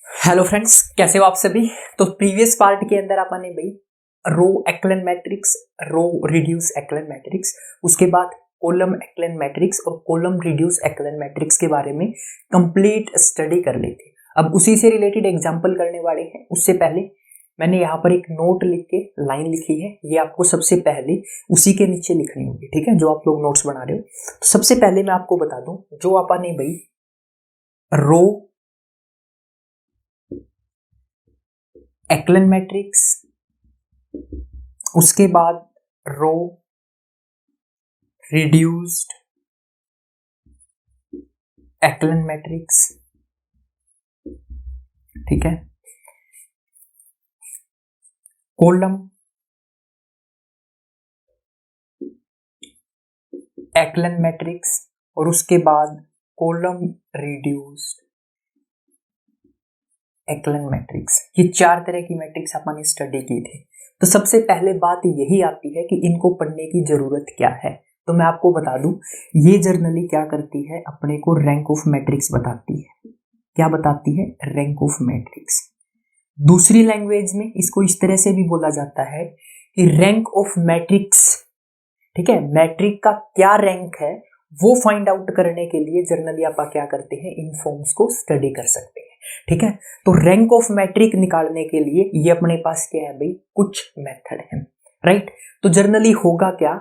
Hello friends, कैसे हो आप सभी। तो प्रीवियस पार्ट के अंदर आपने भाई row echelon matrix, row reduce echelon matrix, उसके बाद कॉलम एक्लन मैट्रिक्स और कॉलम रिड्यूस एक्लन मैट्रिक्स के बारे में कंप्लीट स्टडी कर ली थी। अब उसी से रिलेटेड एग्जांपल करने वाले हैं। उससे पहले मैंने यहाँ पर एक नोट लिख के लाइन लिखी है, ये आपको सबसे पहले उसी के नीचे लिखनी होगी, ठीक है, जो आप लोग नोट्स बना रहे हो। तो सबसे पहले मैं आपको बता दूं, जो आपने भाई रो एक्लन मैट्रिक्स, उसके बाद रो रिड्यूस्ड एक्लन मैट्रिक्स, ठीक है, कॉलम एक्लन मैट्रिक्स और उसके बाद कॉलम रिड्यूस्ड एक्लन मैट्रिक्स, ये चार तरह की मैट्रिक्स आपने स्टडी की थी। तो सबसे पहले बात यही आती है कि इनको पढ़ने की जरूरत क्या है। तो मैं आपको बता दूं, ये जर्नली क्या करती है, अपने को रैंक ऑफ मैट्रिक्स बताती है। क्या बताती है? Rank of matrix. दूसरी लैंग्वेज में इसको इस तरह से भी बोला जाता है कि रैंक ऑफ मैट्रिक्स, ठीक है, मैट्रिक का क्या रैंक है वो फाइंड आउट करने के लिए जर्नली आप क्या करते हैं, इन फॉर्म्स को स्टडी कर सकते हैं, ठीक है। तो रैंक ऑफ मैट्रिक निकालने के लिए ये अपने पास क्या है भाई, कुछ मेथड है, राइट। तो जर्नली होगा क्या,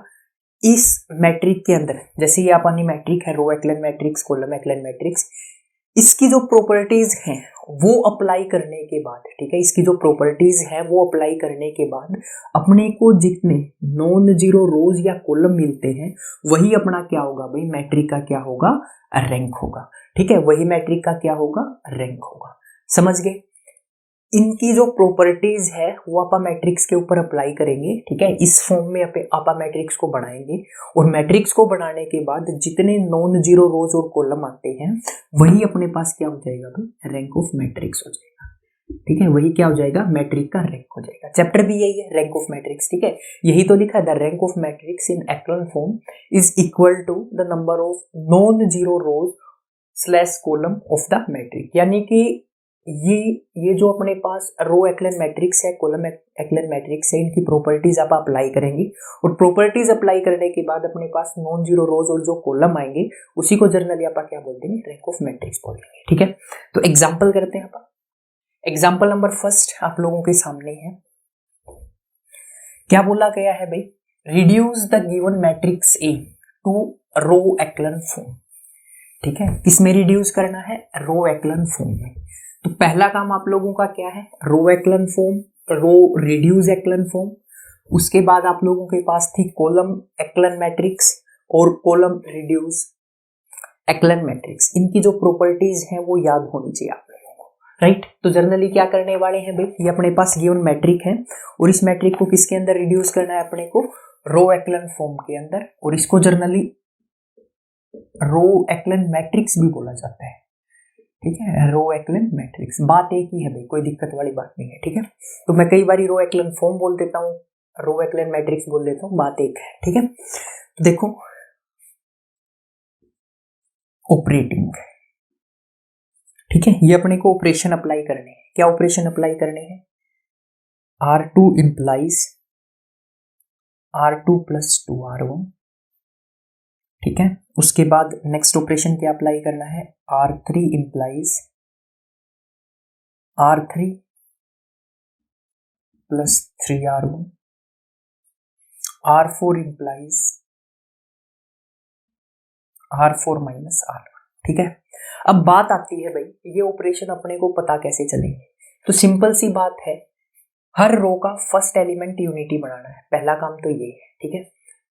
इस मैट्रिक के अंदर, जैसे ये अपनी मैट्रिक है row echelon matrix, column echelon matrix, इसकी जो प्रॉपर्टीज हैं वो अप्लाई करने के बाद, ठीक है, इसकी जो प्रॉपर्टीज है वो अप्लाई करने के बाद अपने को जितने नॉन जीरो रोज या कॉलम मिलते हैं वही अपना क्या होगा भाई, मैट्रिक का क्या होगा, रैंक होगा, ठीक है, वही मैट्रिक का क्या होगा, रैंक होगा। समझ गए? इनकी जो प्रॉपर्टीज है वो आप मैट्रिक्स के ऊपर अप्लाई करेंगे, ठीक है, इस फॉर्म में आप मैट्रिक्स को बनाएंगे और मैट्रिक्स को बनाने के बाद जितने नॉन जीरो रोज और कॉलम आते हैं वही अपने पास क्या हो जाएगा भाई, रैंक ऑफ मैट्रिक्स हो जाएगा, ठीक है, वही क्या हो जाएगा, मैट्रिक का रैंक हो जाएगा। चैप्टर भी यही है, रैंक ऑफ मैट्रिक्स, ठीक है, यही तो लिखा है, the rank of matrix in echelon form is equal to the number of non zero rows slash column of the matrix. यानी कि ये जो अपने पास रो एक्लन मैट्रिक्स है, कॉलम एक्लन मैट्रिक्स है, इनकी प्रॉपर्टीज आप अप्लाई करेंगे और प्रॉपर्टीज अप्लाई करने के बाद अपने पास नॉन जीरो रोज और जो कॉलम आएंगे उसी को जर्नली आप क्या बोल देंगे, रैंक ऑफ मैट्रिक्स बोल देंगे, ठीक है। तो एग्जांपल करते हैं आप। एग्जांपल नंबर फर्स्ट आप लोगों के सामने है। क्या बोला गया है भाई, reduce the given matrix A to row echelon form, ठीक है, किसमें रिड्यूस करना है, रो एक्लन फॉर्म में। तो पहला काम आप लोगों का क्या है, row echelon form, row reduce echelon form. उसके बाद आप लोगों के पास थी कॉलम एक्लन मैट्रिक्स और कॉलम रिड्यूस एक्लन मैट्रिक्स। इनकी जो प्रॉपर्टीज हैं वो याद होनी चाहिए आप लोगों को, राइट। तो जनरली क्या करने वाले हैं भाई, ये अपने पास गिवन मैट्रिक है और इस मैट्रिक को किसके अंदर रिड्यूस करना है, अपने को रो एक्लन फॉर्म के अंदर, और इसको जनरली रो एक्लन मैट्रिक्स भी बोला जाता है, ठीक है, रो एक्लन मैट्रिक्स। बात एक ही है भाई, कोई दिक्कत वाली बात नहीं है, ठीक है। तो मैं कई बार रो एक्लन फॉर्म बोल देता हूँ, रो एक्लन मैट्रिक्स बोल देता हूँ, बात एक है, ठीक है। तो देखो ऑपरेटिंग, ठीक है, ये अपने को ऑपरेशन अप्लाई करने हैं। क्या ऑपरेशन अप्लाई करने हैं, R2 implies R2 plus 2R1, ठीक है। उसके बाद नेक्स्ट ऑपरेशन क्या अप्लाई करना है, R3 implies R3 plus 3R1, R4 implies R4 minus R1, ठीक है। अब बात आती है भाई, ये ऑपरेशन अपने को पता कैसे चलेंगे। तो सिंपल सी बात है, हर रो का फर्स्ट एलिमेंट यूनिटी बनाना है, पहला काम तो ये है, ठीक है।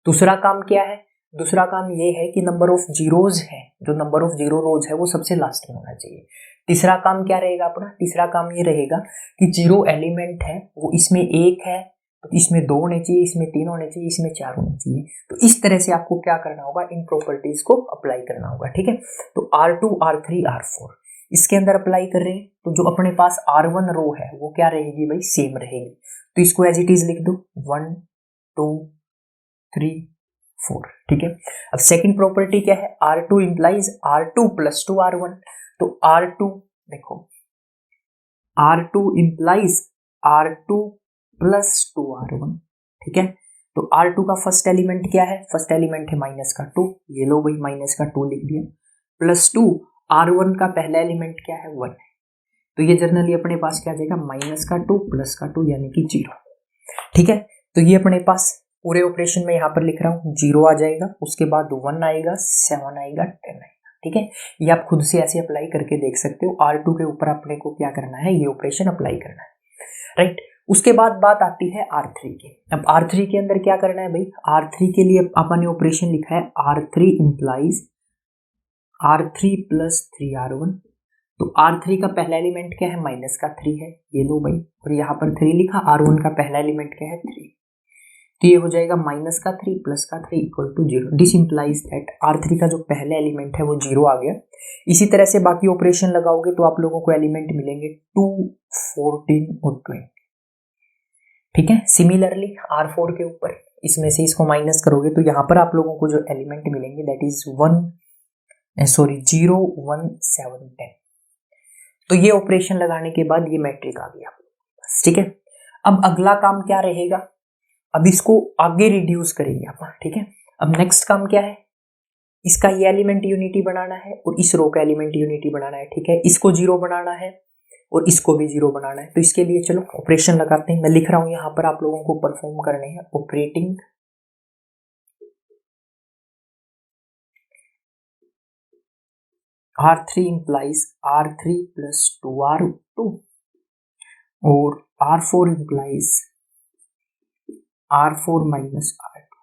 दूसरा काम क्या है, दूसरा काम ये है कि नंबर ऑफ जीरोज है, जो नंबर ऑफ जीरो रोज है वो सबसे लास्ट में होना चाहिए। तीसरा काम क्या रहेगा अपना, तीसरा काम ये रहेगा कि जीरो एलिमेंट है वो इसमें एक है तो इसमें दो होने चाहिए, इसमें तीन होने चाहिए, इसमें चार होने चाहिए। तो इस तरह से आपको क्या करना होगा, इन प्रॉपर्टीज को अप्लाई करना होगा, ठीक है। तो R2 R3 R4 इसके अंदर अप्लाई कर रहे हैं, तो जो अपने पास R1 रो है वो क्या रहेगी भाई, सेम रहेगी। तो इसको एज इट इज लिख दो, 1 2 3 4, ठीक है। अब सेकंड प्रॉपर्टी क्या है, R2 implies R2 plus 2R1। तो R2 देखो R2 implies R2 plus 2R1, ठीक है। तो R2 का फर्स्ट एलिमेंट क्या है, फर्स्ट एलिमेंट है माइनस का 2, ये लो भाई माइनस का 2 लिख दिया, प्लस 2 R1 का पहला एलिमेंट क्या है 1 है, तो ये जनरली अपने पास क्या आ जाएगा माइनस का 2 प्लस का 2 यानी कि 0, ठीक है। तो ये अपने पास पूरे ऑपरेशन में यहाँ पर लिख रहा हूँ 0 आ जाएगा, उसके बाद 1 आएगा, 7 आएगा, 10 आएगा, ठीक है। ये आप खुद से ऐसे अप्लाई करके देख सकते हो। R2 के ऊपर अपने को क्या करना है, ये ऑपरेशन अप्लाई करना है, राइट। उसके बाद बात आती है R3 की। अब R3 के अंदर क्या करना है भाई, R3 के लिए अपन ने ऑपरेशन लिखा है R3 implies R3 plus 3R1। तो R3 का पहला एलिमेंट क्या है, माइनस का 3 है, ये लो भाई, और यहाँ पर 3 लिखा। R1 का पहला एलिमेंट क्या है 3, तो ये हो जाएगा माइनस का 3 प्लस का 3 equal to 0। This implies that R3 का जो पहला एलिमेंट है वो 0 आ गया। इसी तरह से बाकी ऑपरेशन लगाओगे तो आप लोगों को एलिमेंट मिलेंगे 2, 14 और 20, ठीक है। सिमिलरली R4 के ऊपर इसमें से इसको माइनस करोगे तो यहाँ पर आप लोगों को जो एलिमेंट मिलेंगे दैट इज 0, 1, 7, 10। तो ये ऑपरेशन लगाने के बाद ये मैट्रिक आ गया, ठीक है। अब अगला काम क्या रहेगा, अब इसको आगे रिड्यूस करेंगे अपन, ठीक है। अब नेक्स्ट काम क्या है, इसका ये एलिमेंट यूनिटी बनाना है और इस रो का एलिमेंट यूनिटी बनाना है, ठीक है। इसको 0 बनाना है और इसको भी 0 बनाना है। तो इसके लिए चलो ऑपरेशन लगाते हैं। मैं लिख रहा हूं यहाँ पर, आप लोगों को परफॉर्म करने हैं operating R3 implies R3 plus 2R2 और R4 implies R4 minus R2।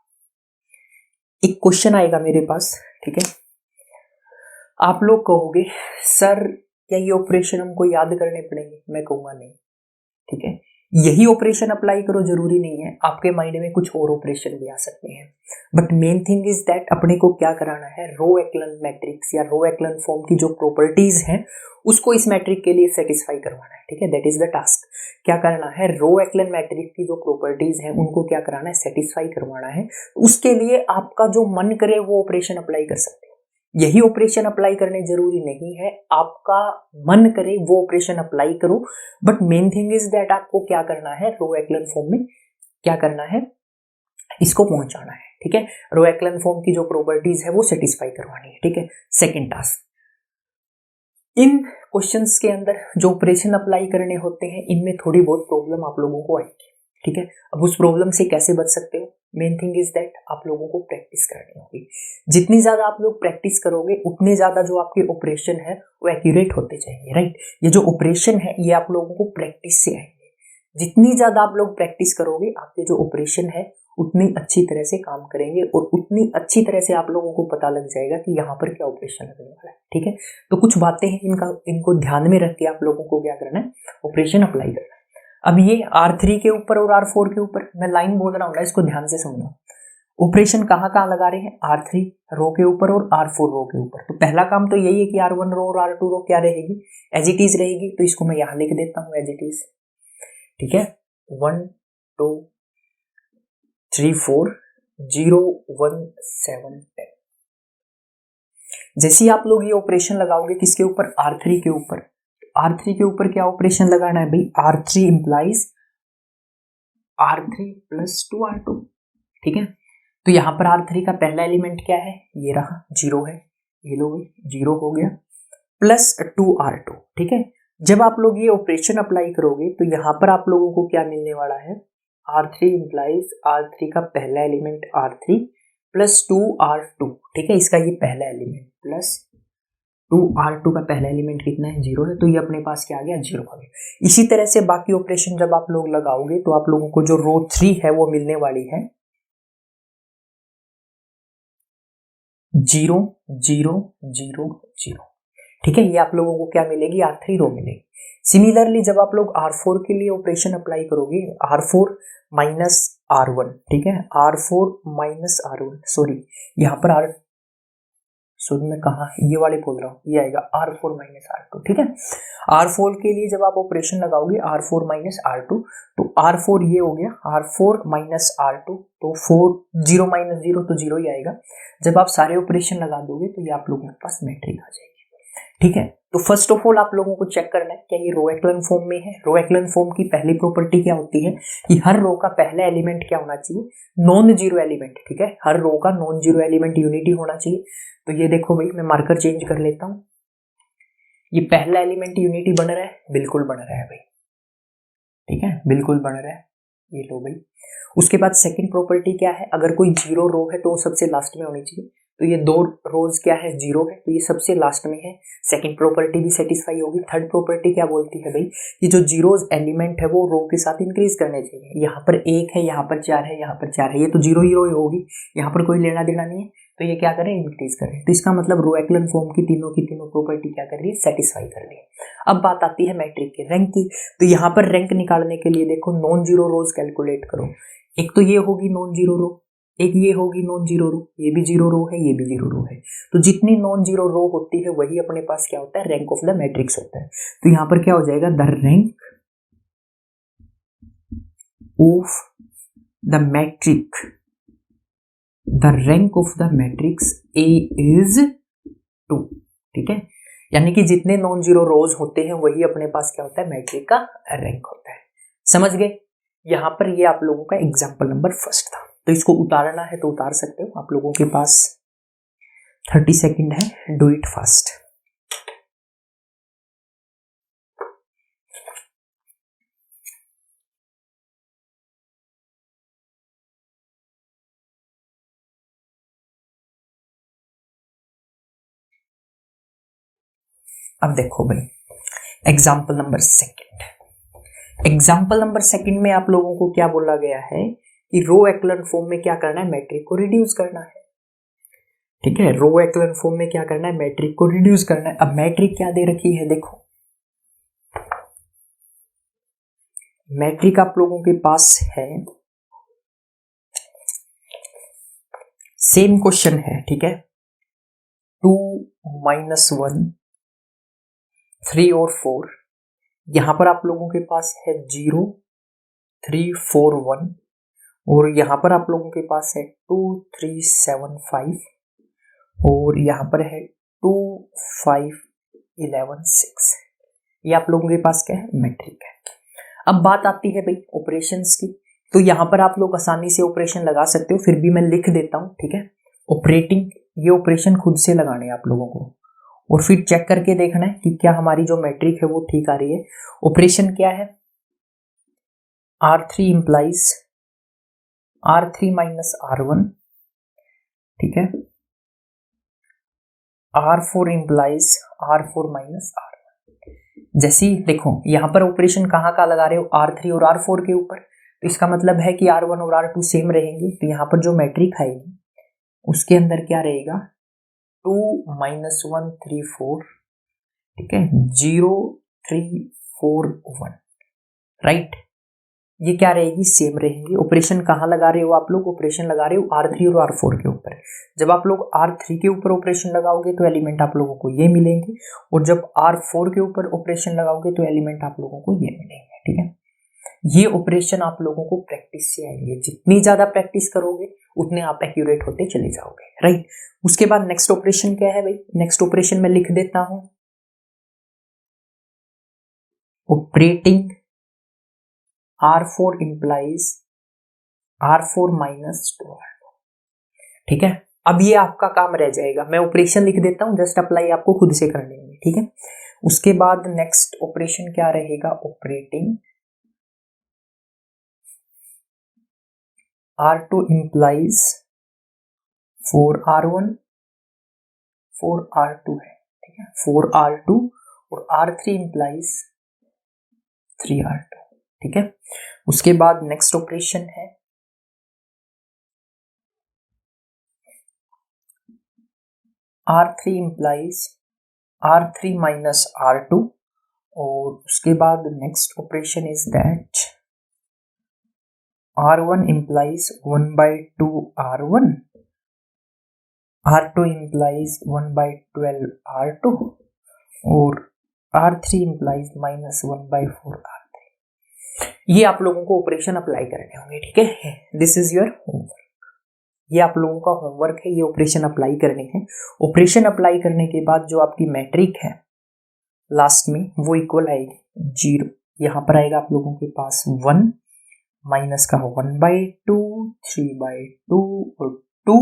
एक क्वेश्चन आएगा मेरे पास, ठीक है। आप लोग कहोगे सर क्या ये ऑपरेशन हमको याद करने पड़ेंगे, मैं कहूँगा नहीं, ठीक है। यही ऑपरेशन अप्लाई करो जरूरी नहीं है, आपके माइंड में कुछ और ऑपरेशन भी आ सकते हैं, but main thing is that अपने को क्या कराना है, रो एक्लन मैट्रिक्स या रो एक्लन फॉर्म की जो प्रॉपर्टीज हैं उसको इस मैट्रिक के लिए सेटिस्फाई करवाना है, ठीक है। That is the task. क्या करना है, रो एक्लन मैट्रिक्स की जो प्रॉपर्टीज हैं उनको क्या कराना है, सेटिस्फाई करवाना है। उसके लिए आपका जो मन करे वो ऑपरेशन अप्लाई कर सकते हो, यही ऑपरेशन अप्लाई करने जरूरी नहीं है, आपका मन करे वो ऑपरेशन अप्लाई करो, but main thing is that आपको क्या करना है, रो एक्लन फॉर्म में क्या करना है, इसको पहुंचाना है, ठीक है। रो एक्लन फॉर्म की जो प्रॉपर्टीज है वो सेटिस्फाई करवानी है, ठीक है। सेकंड टास्क, इन क्वेश्चंस के अंदर जो ऑपरेशन अप्लाई करने होते हैं इनमें थोड़ी बहुत प्रॉब्लम आप लोगों को आएगी, ठीक है। अब उस प्रॉब्लम से कैसे बच सकते हो, मेन थिंग इज दैट आप लोगों को प्रैक्टिस करनी होगी। जितनी ज्यादा आप लोग प्रैक्टिस करोगे उतने ज्यादा जो आपके ऑपरेशन है वो एक्यूरेट होते जाएंगे, राइट। ये जो ऑपरेशन है ये आप लोगों को प्रैक्टिस से आएंगे। जितनी ज्यादा आप लोग प्रैक्टिस करोगे आपके जो ऑपरेशन है उतनी अच्छी तरह से काम करेंगे और उतनी अच्छी तरह से आप लोगों को पता लग जाएगा कि यहाँ पर क्या ऑपरेशन लगने वाला है, ठीक है। तो कुछ बातें हैं इनको ध्यान में रख के आप लोगों को क्या करना है, ऑपरेशन अप्लाई करना है। अब ये R3 के ऊपर और R4 के ऊपर मैं लाइन बोल रहा हूँ ना, इसको ध्यान से समझना। ऑपरेशन कहाँ कहाँ लगा रहे हैं, R3 रो के ऊपर और R4 रो के ऊपर। तो पहला काम तो यही है कि R1 रो और R2 रो क्या रहेगी, एज इट इज रहेगी। तो इसको मैं यहाँ लिख देता हूँ एज इट इज, ठीक है। 1, 2, 3, 4, 0, 1, 7, 10। जैसे ही आप लोग ये ऑपरेशन लगाओगे किसके ऊपर, R3 के ऊपर। R3 के ऊपर क्या ऑपरेशन लगाना है भाई, R3 implies R3 plus 2R2, ठीक है। तो यहाँ पर R3 का पहला एलिमेंट क्या है, ये रहा 0 है, ये लो भाई 0 हो गया, प्लस 2R2, ठीक है। जब आप लोग ये ऑपरेशन अप्लाई करोगे तो यहाँ पर आप लोगों को क्या मिलने वाला है, R3 implies R3 का पहला एलिमेंट R3 प्लस 2R2, ठीक है। इसका ये पहला एलिमेंट प्लस 2R2 का पहला एलिमेंट कितना है, 0 है। तो ये अपने पास क्या आ गया, 0 आ गया। इसी तरह से बाकी ऑपरेशन जब आप लोग लगाओगे तो आप लोगों को जो रो 3 है वो मिलने वाली है 0, 0, 0, 0, ठीक है। ये आप लोगों को क्या मिलेगी, R3 रो मिलेगी। सिमिलरली जब आप लोग R4 के लिए ऑपरेशन अप्लाई करोगे, R4 माइनस R1, ठीक है, R4 माइनस R1, सॉरी यहाँ पर मैं कहा ये वाले बोल रहा हूँ, ये आएगा R4 माइनस R2, ठीक है। R4 के लिए जब आप ऑपरेशन लगाओगे R4 माइनस R2, तो R4 ये हो गया, R4 माइनस R2, तो 4, 0 माइनस 0 तो 0 ही आएगा। जब आप सारे ऑपरेशन लगा दोगे तो ये आप लोगों के पास मैट्रिक आ जाएगी, ठीक है। तो फर्स्ट ऑफ ऑल आप लोगों को चेक करना है क्या ये रो एक्लन फॉर्म में है। रो एक्लन फॉर्म की पहली प्रॉपर्टी क्या होती है कि हर रो का पहला एलिमेंट क्या होना चाहिए, नॉन जीरो एलिमेंट। ठीक है, हर रो का नॉन जीरो एलिमेंट यूनिटी होना चाहिए। तो ये देखो भाई, मैं मार्कर चेंज कर लेता हूं। ये पहला एलिमेंट यूनिटी बन रहा है, बिल्कुल बन रहा है भाई, ठीक है, बिल्कुल बन रहा है। ये लो भाई। उसके बाद सेकंड प्रॉपर्टी क्या है, अगर कोई जीरो रो है तो वो सबसे लास्ट में होनी चाहिए। तो ये दो रोज क्या है, जीरो है, तो ये सबसे लास्ट में है। सेकंड प्रॉपर्टी भी सेटिस्फाई होगी। थर्ड प्रॉपर्टी क्या बोलती है भाई, ये जो जीरोज एलिमेंट है वो रो के साथ इंक्रीज करने चाहिए। यहाँ पर एक है, यहाँ पर चार है, यहाँ पर चार है, ये तो जीरो हीरो ही होगी, यहाँ पर कोई लेना देना नहीं है। तो ये क्या करें, इंक्रीज करें। तो इसका मतलब रो एक्लन फॉर्म की तीनों प्रॉपर्टी क्या कर रही है, सेटिस्फाई कर रही है। अब बात आती है मैट्रिक के रैंक की। तो यहाँ पर रैंक निकालने के लिए देखो, नॉन जीरो रोज कैलकुलेट करो। एक तो ये होगी नॉन जीरो रो, एक ये होगी नॉन जीरो रो, ये भी जीरो रो है, ये भी जीरो रो है। तो जितनी नॉन जीरो रो होती है वही अपने पास क्या होता है, रैंक ऑफ द मैट्रिक्स होता है। तो यहाँ पर क्या हो जाएगा, the rank of the matrix, the rank of the matrix A is 2। ठीक है, यानी कि जितने नॉन जीरो रोज होते हैं वही अपने पास क्या होता है, मैट्रिक का रैंक होता है। समझ गए। यहाँ पर ये आप लोगों का एग्जाम्पल नंबर फर्स्ट था। तो इसको उतारना है तो उतार सकते हो, आप लोगों के पास 30 सेकंड है, डू इट फास्ट। अब देखो भाई, example number second. Example number second में आप लोगों को क्या बोला गया है कि रो एक्लन फॉर्म में क्या करना है, मैट्रिक को रिड्यूस करना है। ठीक है, रो एक्लन फॉर्म में क्या करना है, मैट्रिक को रिड्यूस करना है। अब मैट्रिक क्या दे रखी है, देखो मैट्रिक आप लोगों के पास है, सेम क्वेश्चन है। ठीक है, 2 -1 3 और 4। यहां पर आप लोगों के पास है 0 3 4 1, और यहां पर आप लोगों के पास है 2 3 7 5, और यहां पर है 2 5 11 6। ये आप लोगों के पास क्या है, मैट्रिक है। अब बात आती है भाई ऑपरेशंस की। तो यहां पर आप लोग आसानी से ऑपरेशन लगा सकते हो, फिर भी मैं लिख देता हूं। ठीक है, ऑपरेटिंग, ये ऑपरेशन खुद से लगाने हैं आप लोगों को, और फिर चेक करके देखना है कि क्या हमारी जो मैट्रिक है वो ठीक आ रही है। ऑपरेशन क्या है, R3 implies R3 minus R1। ठीक है, R4 implies R4 minus R1। जैसे ही देखो यहां पर ऑपरेशन कहाँ का लगा रहे हो, R3 और R4 के ऊपर। तो इसका मतलब है कि R1 और R2 सेम रहेंगे। तो यहाँ पर जो मैट्रिक आएगी उसके अंदर क्या रहेगा, 2 -1 3 4। ठीक है, 0 3 4 1, राइट। ये क्या रहेगी, सेम रहेंगी। ऑपरेशन कहाँ लगा रहे हो आप लोग, ऑपरेशन लगा रहे हो R3 और R4 के ऊपर। जब आप लोग R3 के ऊपर ऑपरेशन लगाओगे तो एलिमेंट आप लोगों को ये मिलेंगे, और जब R4 के ऊपर ऑपरेशन लगाओगे तो एलिमेंट आप लोगों को ये मिलेंगे। ठीक है, ये ऑपरेशन आप लोगों को प्रैक्टिस से आएंगे। जितनी ज्यादा प्रैक्टिस करोगे उतने आप एक्यूरेट होते चले जाओगे, राइट। उसके बाद नेक्स्ट ऑपरेशन क्या है भाई, नेक्स्ट ऑपरेशन में लिख देता हूं, operating R4 implies R4 minus 2R2। ठीक है, अब ये आपका काम रह जाएगा। मैं ऑपरेशन लिख देता हूं, जस्ट अप्लाई आपको खुद से कर लेंगे। ठीक है, उसके बाद नेक्स्ट ऑपरेशन क्या रहेगा, operating R2 implies 4R1 4R2 है। ठीक है, 4R2, और R3 implies 3R2। ठीक है, उसके बाद नेक्स्ट ऑपरेशन है R3 implies R3 minus R2, और उसके बाद next operation is that R1 implies 1/2 R1, R2 implies 1/12 R2, और R3 implies -1/4 R3। ये आप लोगों को ऑपरेशन अप्लाई करने होंगे। ठीक है, दिस इज योर होमवर्क। ये आप लोगों का होमवर्क है, ये ऑपरेशन अप्लाई करने हैं। ऑपरेशन अप्लाई करने के बाद जो आपकी मैट्रिक है लास्ट में वो इक्वल आएगी 0। यहाँ पर आएगा आप लोगों के पास 1 माइनस का 1/2, 3/2 और 2।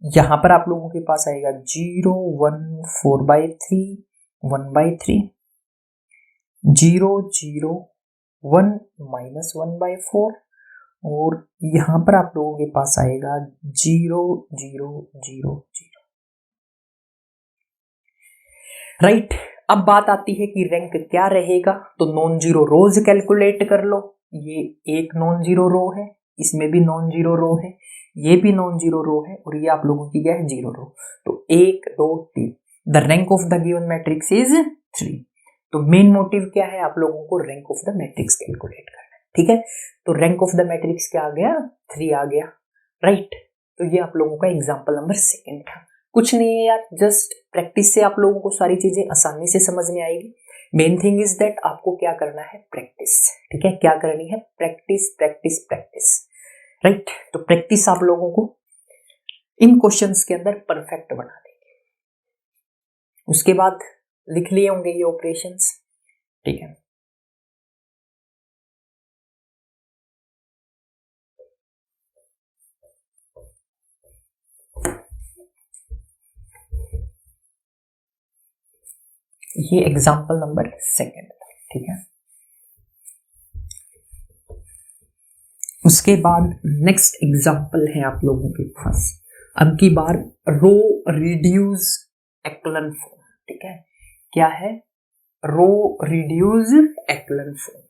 यहाँ पर आप लोगों के पास आएगा 0, 1, 4/3, 1/3, 0, 0, 1 माइनस 1/4 और यहाँ पर आप लोगों के पास आएगा 0, 0, 0, 0। राइट, अब बात आती है कि रैंक क्या रहेगा। तो नॉन जीरो रोज कैलकुलेट कर लो। ये एक नॉन जीरो रो है, इसमें भी नॉन जीरो रो है, ये भी नॉन जीरो रो है और ये आप लोगों की क्या है, जीरो रो। तो 1, 2, 3। The rank of the given matrix is 3। तो मेन मोटिव क्या है, आप लोगों को rank of the matrix calculate करना है। ठीक है, तो रैंक ऑफ द मैट्रिक्स क्या आ गया, 3 आ गया। राइट, तो ये आप लोगों का एग्जाम्पल नंबर 2 था। कुछ नहीं है यार, जस्ट प्रैक्टिस से आप लोगों को सारी चीजें आसानी से समझ में आएगी। मेन थिंग इज दैट आपको क्या करना है, प्रैक्टिस। ठीक है, क्या करनी है, प्रैक्टिस प्रैक्टिस प्रैक्टिस। राइट, तो प्रैक्टिस आप लोगों को इन क्वेश्चंस के अंदर परफेक्ट बना देगी। उसके बाद लिख लिए होंगे ये ऑपरेशंस। ठीक है, ये एग्जाम्पल नंबर 2 था। ठीक है, उसके बाद नेक्स्ट एग्जाम्पल है आप लोगों के पास, अब की बार रो रिड्यूस एक्लन फॉर्म। ठीक है, क्या है, row reduce echelon form.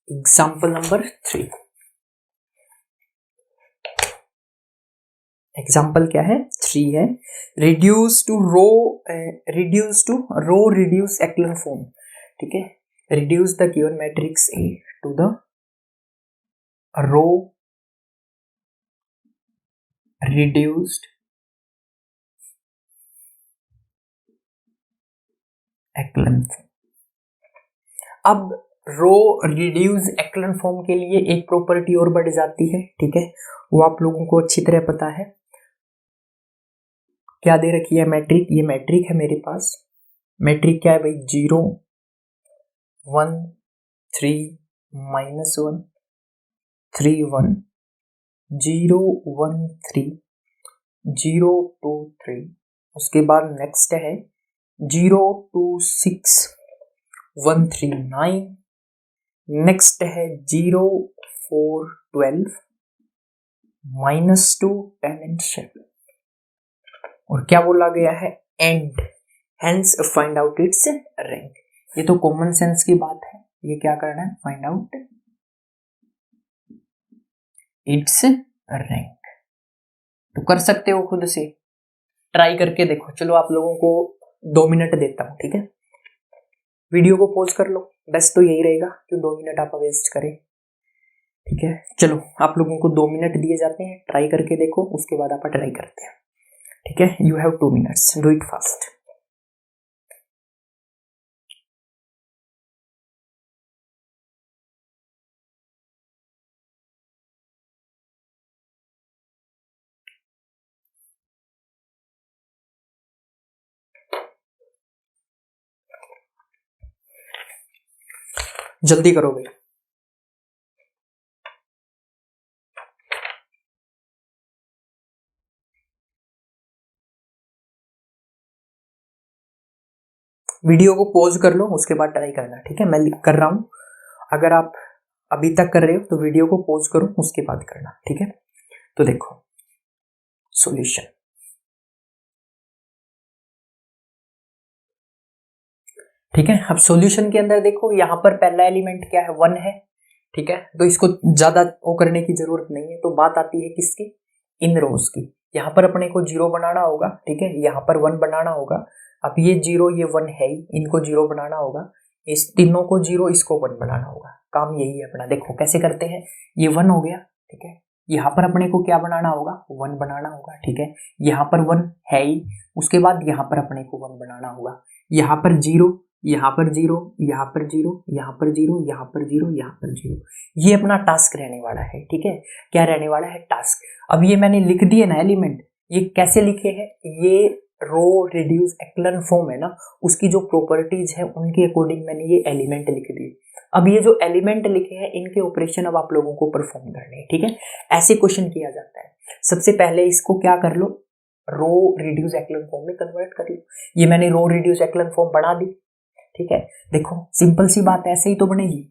Example number 3। Example क्या है, 3 है। Reduce to row reduce echelon form. ठीक है, reduce the given matrix A to the row reduced echelon form. अब रो रिड्यूस एक्लन फॉर्म के लिए एक प्रॉपर्टी और बढ़ जाती है। ठीक है, वो आप लोगों को अच्छी तरह पता है। क्या दे रखी है, मैट्रिक। ये मैट्रिक है मेरे पास। मैट्रिक क्या है भाई, 0, 1, 3, -1, 3, 1, 0, 1, 3, 0, 2, 3। उसके बाद नेक्स्ट है 0, 2, 6, 1, 3, 9। नेक्स्ट है 0, 4, 12, -2, 10 and 7। और क्या बोला गया है, and hence find out it's rank. ये तो कॉमन सेंस की बात है, ये क्या करना है, फाइंड आउट इट्स रैंक। तो कर सकते हो, खुद से ट्राई करके देखो। चलो आप लोगों को 2 मिनट देता हूं। ठीक है, वीडियो को पॉज कर लो, बेस्ट तो यही रहेगा कि 2 मिनट आप वेस्ट करें। ठीक है, चलो आप लोगों को 2 मिनट दिए जाते हैं, ट्राई करके देखो, उसके बाद आप ट्राई करते हैं। ठीक है, you have 2 minutes, do it fast. जल्दी करो भाई। वीडियो को पॉज कर लो, उसके बाद ट्राई करना। ठीक है, मैं कर रहा हूं। अगर आप अभी तक कर रहे हो तो वीडियो को पॉज करो, उसके बाद करना। ठीक है, तो देखो सॉल्यूशन। ठीक है, अब सॉल्यूशन के अंदर देखो, यहां पर पहला एलिमेंट क्या है, 1 है। ठीक है, तो इसको ज्यादा वो करने की जरूरत नहीं है। तो बात आती है किसकी, इन रोज की। यहाँ पर अपने को 0 बनाना होगा। ठीक है, यहाँ पर 1 बनाना होगा। अब ये 0 ये 1 है ही, इनको 0 बनाना होगा। इस तीनों को 0, इसको 1 बनाना होगा। काम यही है अपना। देखो कैसे करते हैं, ये 1 हो गया। ठीक है, यहाँ पर अपने को क्या बनाना होगा, 1 बनाना होगा। ठीक है, यहाँ पर 1 है ही, उसके बाद यहाँ पर अपने को 1 बनाना होगा। यहाँ पर 0, यहाँ पर 0, यहाँ पर 0, यहाँ पर 0, यहाँ पर 0, यहाँ पर 0। ये अपना टास्क रहने वाला है। ठीक है, क्या रहने वाला है, टास्क। अब ये मैंने लिख दिए ना एलिमेंट, ये कैसे लिखे हैं, ये रो रिड्यूस एक्लन फॉर्म है ना, उसकी जो प्रॉपर्टीज है उनके अकॉर्डिंग मैंने ये एलिमेंट लिख दिए। अब ये जो एलिमेंट लिखे हैं इनके ऑपरेशन अब आप लोगों को परफॉर्म करने हैं, ठीक है। ऐसे क्वेश्चन किया जाता है। सबसे पहले इसको क्या कर लो, रो रिड्यूस एक्लन फॉर्म में कन्वर्ट कर लो। ये मैंने रो रिड्यूस एक्लन फॉर्म बना दी, ठीक है। देखो सिंपल सी बात है, ऐसे ही तो बनेगी।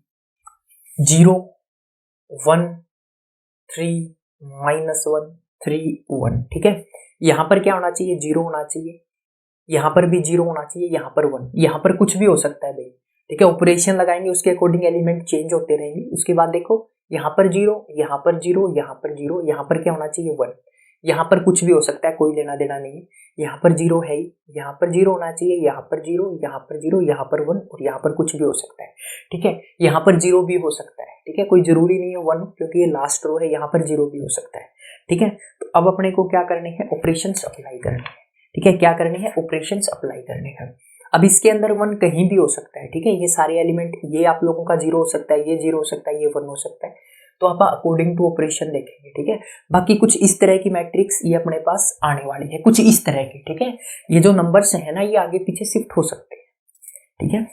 0 1 3 -1 3 1, ठीक है। यहां पर क्या होना चाहिए, 0 होना चाहिए, यहां पर भी 0 होना चाहिए, यहां पर 1, यहां पर कुछ भी हो सकता है भाई, ठीक है। ऑपरेशन लगाएंगे उसके अकॉर्डिंग एलिमेंट चेंज होते रहेंगे। उसके बाद देखो यहाँ पर 0, यहाँ पर 0, यहाँ पर 0, यहाँ पर क्या होना चाहिए 1, यहाँ पर कुछ भी हो सकता है, कोई लेना देना नहीं है। यहाँ पर 0 है ही, यहाँ पर 0 होना चाहिए, यहाँ पर 0, यहाँ पर 0, यहाँ पर 1 और यहाँ पर कुछ भी हो सकता है, ठीक है। यहाँ पर 0 भी हो सकता है, ठीक है, कोई जरूरी नहीं है 1, क्योंकि ये लास्ट रो है, यहाँ पर 0 भी हो सकता है, ठीक है। तो अब अपने को क्या करने हैं, ऑपरेशंस अप्लाई करने हैं, ठीक है। क्या करने हैं, ऑपरेशंस अप्लाई करने हैं। अब इसके अंदर 1 कहीं भी हो सकता है, ठीक है। ये सारे एलिमेंट, ये आप लोगों का 0 हो सकता है, ये 0 हो सकता है, ये 1 हो सकता है, तो आप अकॉर्डिंग टू ऑपरेशन देखेंगे, ठीक है। बाकी कुछ इस तरह की मैट्रिक्स ये अपने पास आने वाली है, कुछ इस तरह की, ठीक है। ये जो नंबर्स है ना, ये आगे पीछे शिफ्ट हो सकते हैं, ठीक है।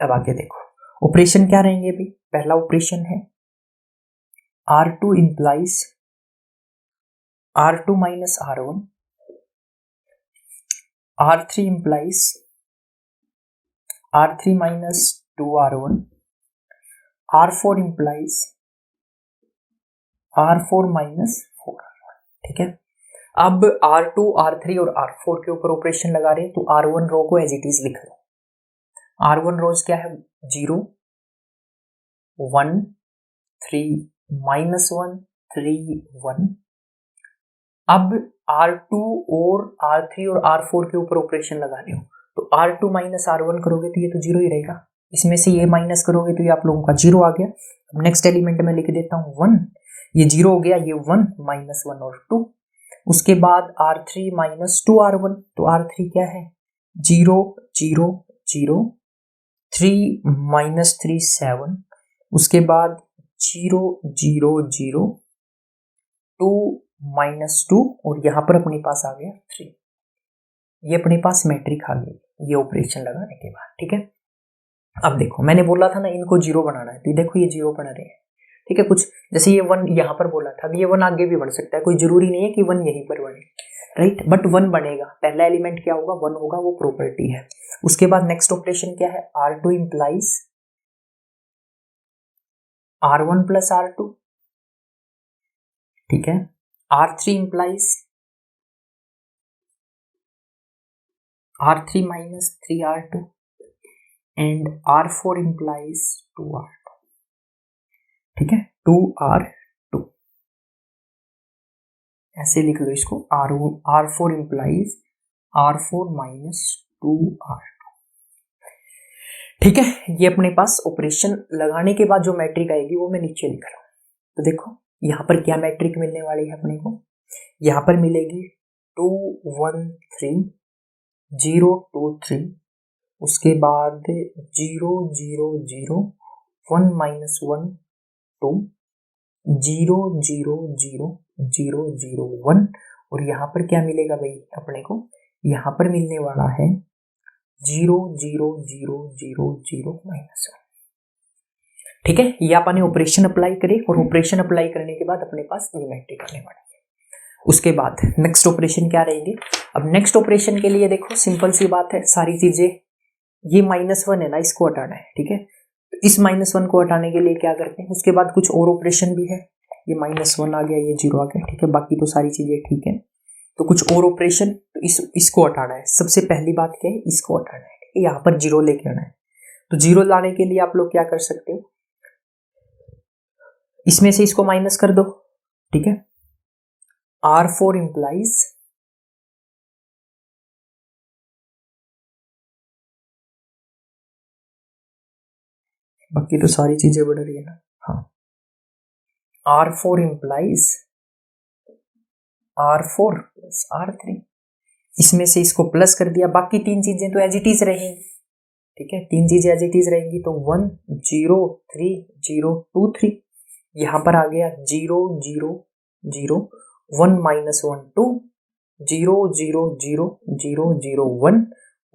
अब आगे देखो ऑपरेशन क्या रहेंगे अभी। पहला ऑपरेशन है R2 implies R2 minus R1, R3 implies R3 minus 2R1, R4 implies R4 minus 4R1, ठीक है। अब R2, R3 और R4 के ऊपर ऑपरेशन लगा रहे हैं, तो R1 रो को एज इट इज लिख लो। R1 रोज क्या है, 0 1 3 -1 3 1। अब R2 और R3 और R4 के ऊपर ऑपरेशन लगा रहे हो, तो R2 minus R1 करोगे तो ये तो 0 ही रहेगा, इसमें से ये माइनस करोगे तो ये आप लोगों का 0 आ गया। अब नेक्स्ट एलिमेंट में लिख देता हूँ 1, ये 0 हो गया, ये 1 -1 और 2। उसके बाद R3 minus 2R1, तो R3 क्या है, 0 0 0 3 -3 7। उसके बाद 0 0 0 2 -2 और यहाँ पर अपने पास आ गया 3। ये अपने पास मैट्रिक आ गई ये ऑपरेशन लगाने के बाद, ठीक है। अब देखो मैंने बोला था ना इनको 0 बनाना है, तो देखो ये 0 बना रहे हैं, ठीक है। कुछ जैसे ये 1 यहाँ पर बोला था, ये 1 आगे भी बढ़ सकता है, कोई जरूरी नहीं है कि 1 यहीं पर बने, राइट, बट 1 बनेगा। पहला एलिमेंट क्या होगा, 1 होगा, वो प्रॉपर्टी है। उसके बाद नेक्स्ट ऑपरेशन क्या है, R2 implies R1 plus R2, ठीक है। R3 implies R3 minus 3R2 and R4 implies 2R2, ठीक है, 2R2 ऐसे लिख लो इसको। R4 implies R4 minus 2R2, ठीक है। ये अपने पास ऑपरेशन लगाने के बाद जो मैट्रिक आएगी वो मैं नीचे लिख रहा हूं। तो देखो यहाँ पर क्या मैट्रिक मिलने वाली है अपने को, यहाँ पर मिलेगी 2 1 3 0 2 3। उसके बाद 0 0 0 1 -1 2 0 0 0 0 0 1। और यहाँ पर क्या मिलेगा भाई अपने को, यहाँ पर मिलने वाला है 0 0 0 0 0 -1, ठीक है। ये आपने ऑपरेशन अप्लाई करे और ऑपरेशन अप्लाई करने के बाद अपने पास ये मैट्रिक आने वाली है। उसके बाद नेक्स्ट ऑपरेशन क्या रहेगी। अब नेक्स्ट ऑपरेशन के लिए देखो सिंपल सी बात है, सारी चीजें ये -1 है ना, इसको हटाना है, ठीक है। तो इस -1 को हटाने के लिए क्या करते हैं, उसके बाद कुछ और ऑपरेशन भी है। ये -1 आ गया, ये 0 आ गया, ठीक है। बाकी तो सारी चीजें ठीक है, तो कुछ और ऑपरेशन, तो इसको हटाना है। सबसे पहली बात क्या है, इसको हटाना है, ठीक है। यहाँ पर 0 लेके आना है, तो 0 लाने के लिए आप लोग क्या कर सकते हो, इसमें से इसको माइनस कर दो, ठीक है। R4 implies बाकी तो सारी चीजें बढ़ रही है ना, हाँ। R4 implies R4 plus R3, इसमें से इसको प्लस कर दिया, बाकी तीन चीजें तो एज इट इज रहेंगी, ठीक है। तीन चीजें एज इट इज रहेंगी, तो 1 0 3 0 2 3। यहाँ पर आ गया 0 0 0 1 -1 2 0 0 0 0 0 1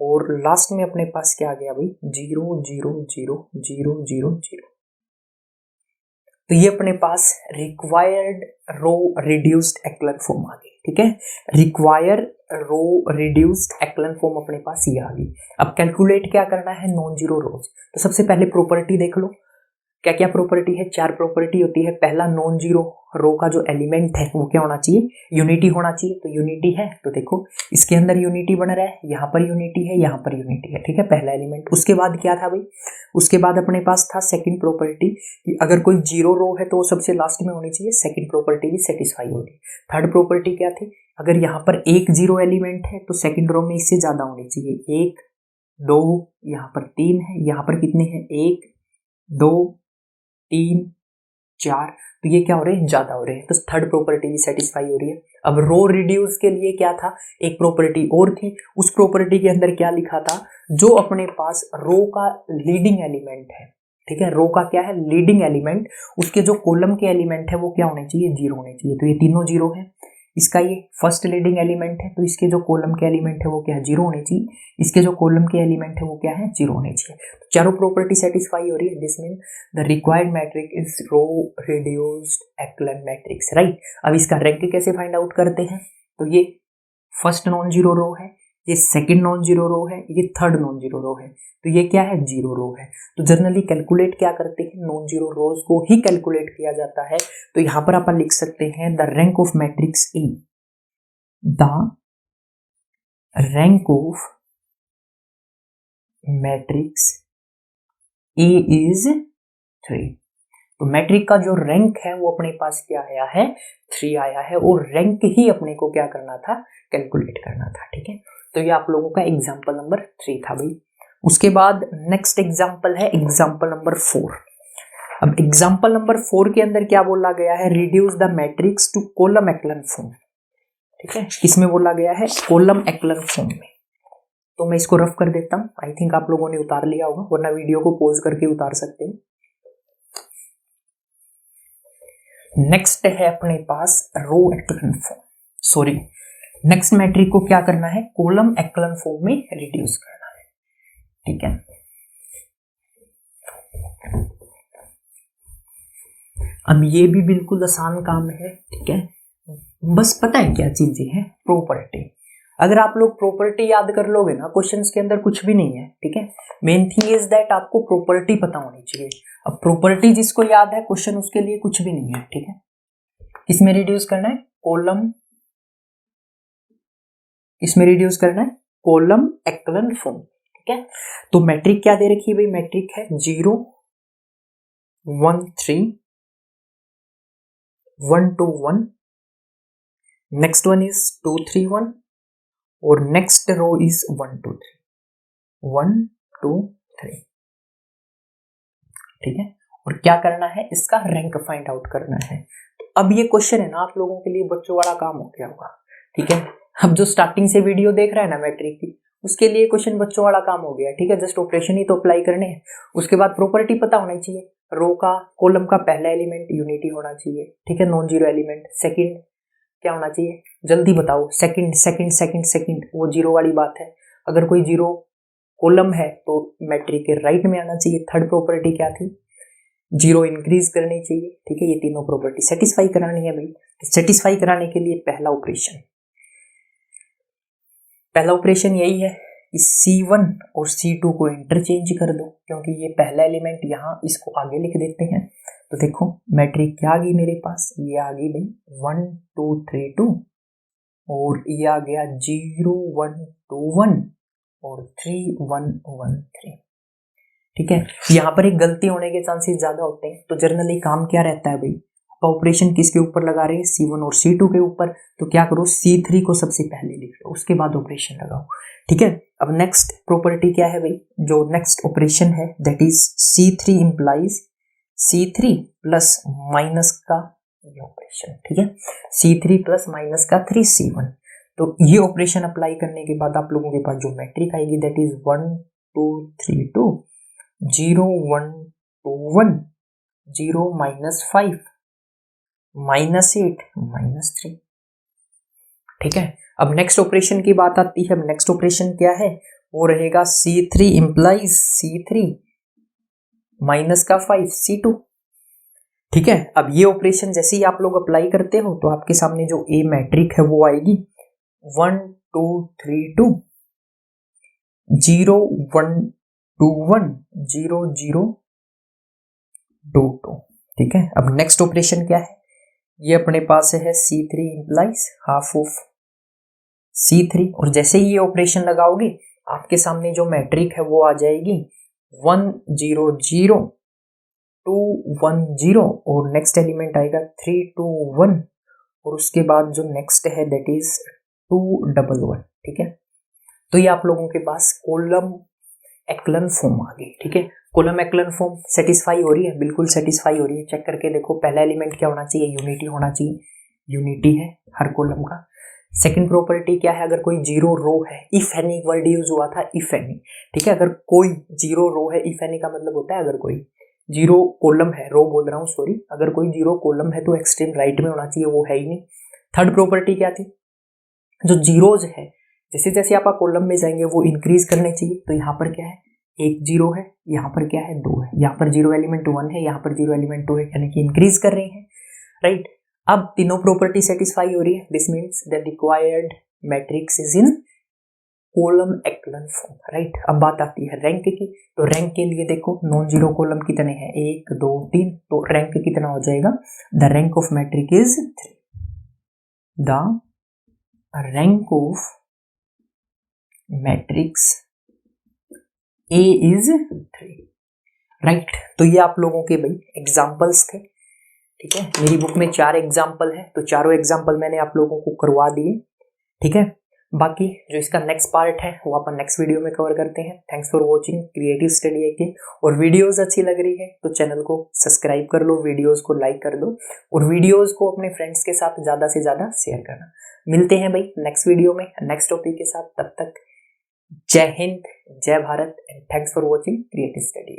और लास्ट में अपने पास क्या आ गया भाई 0 0 0 0 0 0। तो ये अपने पास रिक्वायर्ड रो रिड्यूस्ड एक्लन फॉर्म आ गई। ठीक है, रिक्वायर रो रिड्यूस्ड एक्लन फॉर्म अपने पास ये आ गई। अब कैलकुलेट क्या करना है, नॉन जीरो रोज। तो सबसे पहले प्रॉपर्टी देख लो, क्या क्या प्रॉपर्टी है, 4 प्रॉपर्टी होती है। पहला, नॉन जीरो रो का जो एलिमेंट है वो क्या होना चाहिए, यूनिटी होना चाहिए। तो यूनिटी है, तो देखो इसके अंदर यूनिटी बन रहा है, यहाँ पर यूनिटी है, यहाँ पर यूनिटी है। ठीक है, पहला एलिमेंट। उसके बाद क्या था भाई, उसके बाद अपने पास था सेकंड प्रॉपर्टी कि अगर कोई जीरो रो है तो वो सबसे लास्ट में होनी चाहिए, सेकंड प्रॉपर्टी भी सेटिस्फाई होगी। थर्ड प्रॉपर्टी क्या थी, अगर यहाँ पर एक जीरो एलिमेंट है तो सेकंड रो में इससे ज्यादा होनी चाहिए, 1 2, यहाँ पर 3 है, यहाँ पर कितने हैं, 1 2 3 4, तो ये क्या हो रहे हैं, ज्यादा हो रहे हैं। तो थर्ड प्रॉपर्टी भी सेटिस्फाई हो रही है। अब रो रिड्यूस के लिए क्या था, एक प्रॉपर्टी और थी। उस प्रॉपर्टी के अंदर क्या लिखा था, जो अपने पास रो का लीडिंग एलिमेंट है, ठीक है, रो का क्या है, लीडिंग एलिमेंट, उसके जो कॉलम के एलिमेंट है वो क्या होने चाहिए, 0 होने चाहिए। तो ये तीनों 0 है। इसका ये फर्स्ट लीडिंग एलिमेंट है, तो इसके जो कॉलम के एलिमेंट है वो क्या है, 0 होने चाहिए। इसके जो कॉलम के एलिमेंट है वो क्या है, 0 होने चाहिए। तो चारों प्रॉपर्टी सेटिस्फाई हो रही है। This mean the required matrix is row reduced echelon matrix, right. अब इसका रैंक कैसे फाइंड आउट करते हैं, तो ये फर्स्ट नॉन जीरो रो है, ये सेकंड नॉन जीरो रो है, ये थर्ड नॉन जीरो रो है, तो ये क्या है, जीरो रो है। तो जनरली कैलकुलेट क्या करते हैं, नॉन जीरो रोज को ही कैलकुलेट किया जाता है। तो यहां पर अपन लिख सकते हैं the rank of matrix A, the rank of matrix A is 3। तो मैट्रिक का जो रैंक है वो अपने पास क्या आया है, 3 आया है, और रैंक ही अपने को क्या करना था, कैलकुलेट करना था। ठीक है, तो ये आप लोगों का एग्जाम्पल नंबर 3 था भाई। उसके बाद नेक्स्ट एग्जाम्पल है एग्जाम्पल नंबर 4। अब एग्जाम्पल नंबर 4 के अंदर क्या बोला गया है, reduce the matrix to column echelon form. ठीक है, किसमें बोला गया है, कॉलम एक्लन फॉर्म में। तो मैं इसको रफ कर देता हूं, आई थिंक आप लोगों ने उतार लिया होगा, वरना वीडियो को पॉज करके उतार सकते हैं। नेक्स्ट है अपने पास row echelon form, sorry next matrix को क्या करना है, कॉलम एक्लन फॉर्म में रिड्यूस करना है। ठीक है, अब ये भी बिल्कुल आसान काम है। ठीक है, बस पता है क्या चीजें हैं, प्रॉपर्टी। अगर आप लोग प्रॉपर्टी याद कर लोगे ना, क्वेश्चंस के अंदर कुछ भी नहीं है। ठीक है, मेन थिंग इज दैट आपको प्रॉपर्टी पता होनी चाहिए। अब प्रॉपर्टी जिसको याद है, क्वेश्चन उसके लिए कुछ भी नहीं है। ठीक है, किसमें रिड्यूस करना है, कॉलम, किसमें रिड्यूस करना है, कॉलम एक्लन फॉर्म। ठीक है, तो मैट्रिक क्या दे रखी है भाई, मैट्रिक है 0 1 3 1 2 1, नेक्स्ट वन इज 2 3 1, और नेक्स्ट रो इज 1 2 3 1 2 3। ठीक है, और क्या करना है, इसका रैंक फाइंड आउट करना है। तो अब ये क्वेश्चन है ना आप लोगों के लिए बच्चों वाला काम हो गया होगा। ठीक है, अब जो स्टार्टिंग से वीडियो देख रहा है ना मैट्रिक की, उसके लिए क्वेश्चन बच्चों वाला काम हो गया। ठीक है, जस्ट ऑपरेशन ही तो अप्लाई करने हैं। उसके बाद प्रॉपर्टी पता होना चाहिए, रो का कॉलम का पहला एलिमेंट यूनिटी होना चाहिए। ठीक है, नॉन जीरो एलिमेंट। सेकंड क्या होना चाहिए, जल्दी बताओ, सेकंड सेकंड सेकंड सेकंड, वो जीरो वाली बात है। अगर कोई जीरो कॉलम है तो मैट्रिक के राइट में आना चाहिए। थर्ड प्रॉपर्टी क्या थी, 0 इंक्रीज करनी चाहिए। ठीक है, ये तीनों प्रॉपर्टी सेटिस्फाई करानी है भाई। सेटिस्फाई कराने के लिए पहला ऑपरेशन यही है कि C1 और C2 को इंटरचेंज कर दो, क्योंकि ये पहला एलिमेंट यहाँ, इसको आगे लिख देते हैं। तो देखो मैट्रिक क्या आ गई मेरे पास, ये आ गई भाई 1 2 3 2, और ये आ गया 0 1 2 1 और 3 1 1 3। ठीक है, यहाँ पर एक गलती होने के चांसेस ज्यादा होते हैं। तो जनरली काम क्या रहता है भाई, ऑपरेशन किसके ऊपर लगा रहे हैं, C1 और C2 के ऊपर। तो क्या करो, C3 को सबसे पहले लिख लो, उसके बाद ऑपरेशन लगाओ। ठीक है, अब नेक्स्ट प्रॉपर्टी क्या है भाई, जो नेक्स्ट ऑपरेशन है that is C3 implies C3 plus minus का ये ऑपरेशन। ठीक है, C3 प्लस माइनस का 3 C1। तो ये ऑपरेशन अप्लाई करने के बाद आप लोगों के पास जो मैट्रिक आएगी दैट इज 1 2 3 2 0 1 2 1 0 -5 -8 -3। ठीक है। अब नेक्स्ट ऑपरेशन की बात आती है। अब नेक्स्ट ऑपरेशन क्या है, वो रहेगा C3 इंप्लाइज C3 माइनस का 5 C2, ठीक है। अब ये ऑपरेशन जैसे ही आप लोग अप्लाई करते हो तो आपके सामने जो ए मैट्रिक है वो आएगी 1 2 3 2 0 1 2 1 0 0 2 2, ठीक है। अब नेक्स्ट ऑपरेशन क्या है, ये अपने पास है C3 implies half of C3, और जैसे ही ये ऑपरेशन लगाओगे आपके सामने जो मैट्रिक है वो आ जाएगी 1 0 0 2 1 0, और नेक्स्ट एलिमेंट आएगा 3 2 1, और उसके बाद जो नेक्स्ट है दैट इज 2 1 1, ठीक है। तो ये आप लोगों के पास कॉलम एक्लन फॉर्म आ गई, ठीक है। कॉलम एक्लन फॉर्म सेटिस्फाई हो रही है, बिल्कुल सेटिस्फाई हो रही है। चेक करके देखो, पहला एलिमेंट क्या होना चाहिए, यूनिटी होना चाहिए, यूनिटी है हर कॉलम का। सेकंड प्रॉपर्टी क्या है, अगर कोई जीरो रो है, इफ एनी वर्ड यूज हुआ था, इफ एनी, ठीक है। अगर कोई जीरो रो है, इफ एनी का मतलब होता है अगर कोई जीरो कॉलम है, रो बोल रहा हूँ सॉरी, अगर कोई जीरो कॉलम है तो एक्सट्रीम राइट में होना चाहिए, वो है ही नहीं। थर्ड प्रॉपर्टी क्या थी, जो जीरोज है जैसे जैसे आप कॉलम में जाएंगे वो इंक्रीज करने चाहिए। तो यहाँ पर क्या है, एक जीरो है, यहाँ पर क्या है, दो है, यहाँ पर जीरो एलिमेंट 1 है, यहाँ पर जीरो एलिमेंट 2 है, यानी कि इंक्रीज कर रहे हैं, राइट। अब तीनों प्रॉपर्टी सेटिस्फाई हो रही है, this means the required matrix is in column echelon form, right. अब बात आती है रैंक की, तो रैंक के लिए देखो नॉन जीरो कॉलम कितने हैं, 1 2 3, तो रैंक कितना हो जाएगा, the rank of matrix is 3, the rank of matrix A is 3, right. तो ये आप लोगों के भाई एग्जाम्पल्स थे, ठीक है। मेरी बुक में 4 एग्जाम्पल है, तो चारों एग्जाम्पल मैंने आप लोगों को करवा दिए, ठीक है। बाकी जो इसका नेक्स्ट पार्ट है वो अपन नेक्स्ट वीडियो में कवर करते हैं। Thanks for watching creative study के, और वीडियोस अच्छी लग रही है तो चैनल को सब्सक्राइब कर लो, वीडियोस को लाइक कर दो, और वीडियोस को अपने फ्रेंड्स के साथ ज़्यादा से ज़्यादा शेयर करना। मिलते हैं भाई नेक्स्ट वीडियो में नेक्स्ट टॉपिक के साथ, तब तक जय हिंद, जय Bharat, and thanks for watching creative study.